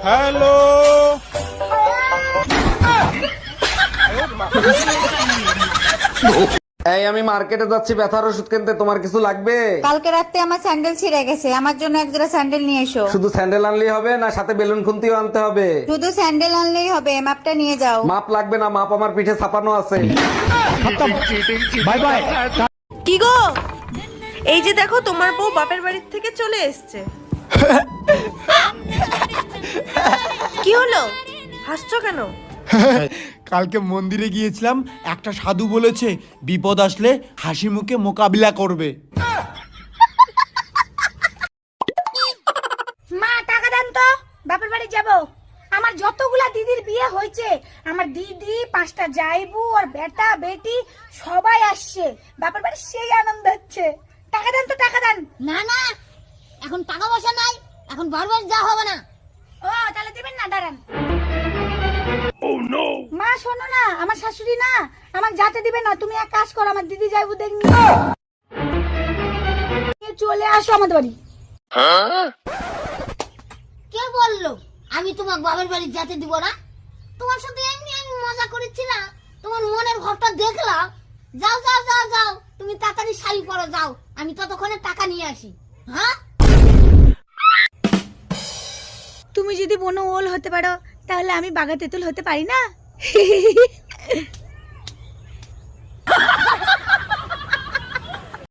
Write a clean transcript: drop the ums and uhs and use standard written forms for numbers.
Hello, এই আমি মার্কেটে যাচ্ছি ব্যথার ওষুধ কিনতে, তোমার কিছু লাগবে? কালকে রাতে আমার স্যান্ডেল ছিঁড়ে গেছে, আমার জন্য এক জোড়া স্যান্ডেল নিয়ে এসো। শুধু স্যান্ডেল আনলেই হবে না সাথে বেলুন খুন্তিও আনতে হবে? শুধু স্যান্ডেল আনলেই হবে, মাপটা নিয়ে যাও। মাপ লাগবে না, মাপ আমার পিঠে ছাপানো আছে। Bye bye. কি গো, এই যে দেখো তোমার বউ বাপের বাড়ির থেকে চলে এসছে। কি হলো, হাসছো কেন? কালকে মন্দিরে গিয়েছিলাম, একটা সাধু বলেছে বিপদ আসলে হাসি মুখে মোকাবিলা করবে। মা টাকা দেন তো, বাপের বাড়ি যাব। আমার যতগুলা দিদির বিয়ে হয়েছে, আমার দিদি, 5টা জাইবু আর বেটা বেটি সবাই আসছে, বাপের বাড়ি সেই আনন্দ হচ্ছে। টাকা দেন তো, টাকা দেন। না না, এখন টাকা পয়সা নাই, এখন বারবার যা হবে না। ও তাহলে দিবেন না, দাঁড়ান। মা শোনো না, আমার শাশুড়ি না আমার যাতে দিবে না, তুমি এক কাজ করো, আমার দিদি যাইবু দেখ নিয়ে চলে আসো আমাদের বাড়ি। কে বললো আমি তোমার বাবার বাড়ি যেতে দিব না? তোমার সাথে এমনি আমি মজা করেছি না, তোমার মনের ভাবটা দেখলাম। যাও যাও যাও যাও, তুমি তাড়াতাড়ি শাড়ি পরো, যাও, আমি ততক্ষণে টাকা নিয়ে আসি। হ্যাঁ, তুমি যদি বনো ওল হতে পারো, তাহলে আমি বাঘা তেঁতুল হতে পারি না?